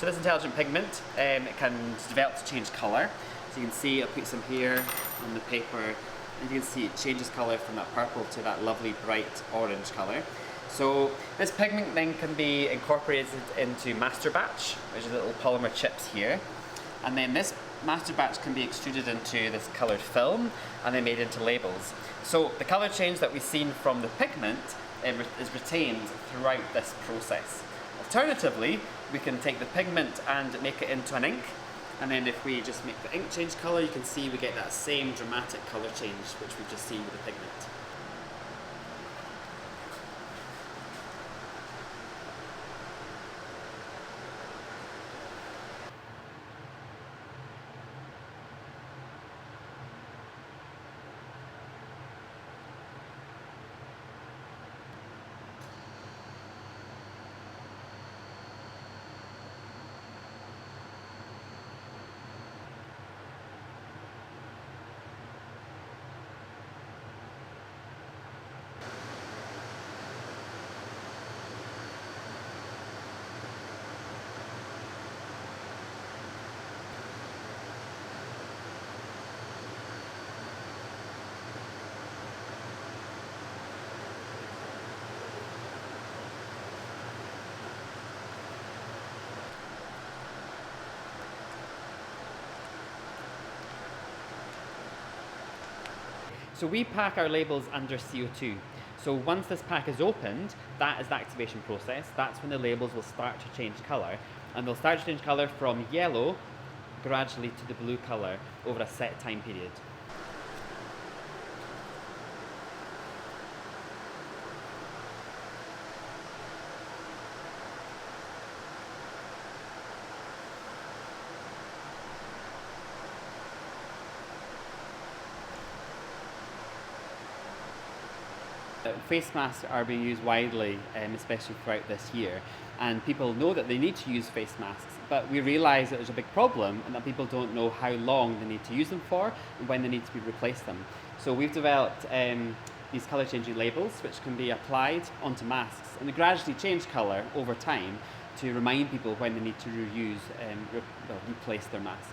So this intelligent pigment, it can develop to change colour. So you can see I'll put some here on the paper, and you can see it changes colour from that purple to that lovely bright orange colour. So this pigment then can be incorporated into masterbatch, which is little polymer chips here. And then this masterbatch can be extruded into this coloured film and then made into labels. So the colour change that we've seen from the pigment is retained throughout this process. Alternatively, we can take the pigment and make it into an ink, and then if we just make the ink change colour, you can see we get that same dramatic colour change which we've just seen with the pigment. So we pack our labels under CO2. So once this pack is opened, that is the activation process. That's when the labels will start to change colour. And they'll start to change colour from yellow gradually to the blue colour over a set time period. Face masks are being used widely, especially throughout this year, and people know that they need to use face masks, but we realise that there's a big problem and that people don't know how long they need to use them for and when they need to replace them. So we've developed these colour changing labels which can be applied onto masks, and they gradually change colour over time to remind people when they need to reuse and replace their masks.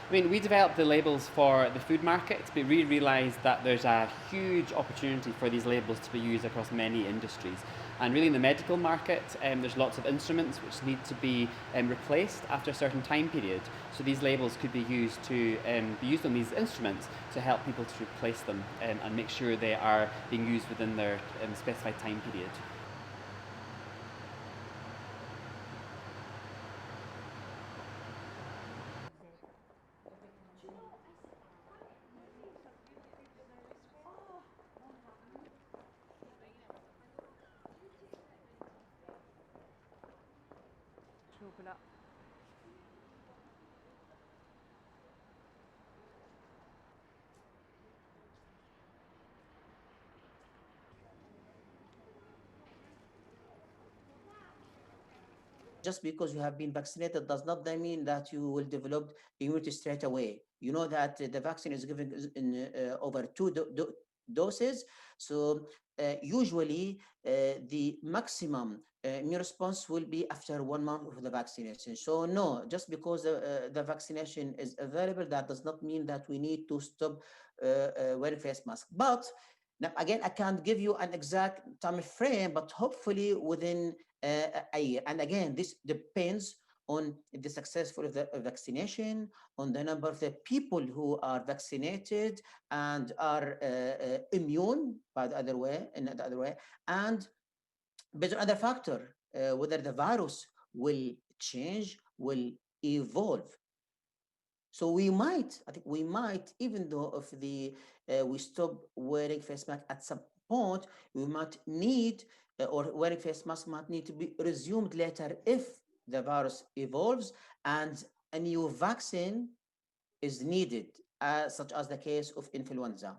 I mean, we developed the labels for the food market, but we realised that there's a huge opportunity for these labels to be used across many industries. And really in the medical market, there's lots of instruments which need to be replaced after a certain time period. So these labels could be used to be used on these instruments to help people to replace them and make sure they are being used within their specified time period. Open up. Just because you have been vaccinated does not mean that you will develop immunity straight away. You know that the vaccine is given in over two doses. So usually the maximum immune response will be after 1 month of the vaccination. So no, just because the vaccination is available, that does not mean that we need to stop wearing face mask. But now, again, I can't give you an exact time frame, but hopefully within a year. And again, this depends on the successful of the vaccination, on the number of the people who are vaccinated and are immune by the other way, and based on other factor, whether the virus will change, will evolve. So we might, I think we might, even though if we stop wearing face mask at some point, we might need or wearing face mask might need to be resumed later if the virus evolves and a new vaccine is needed, such as the case of influenza.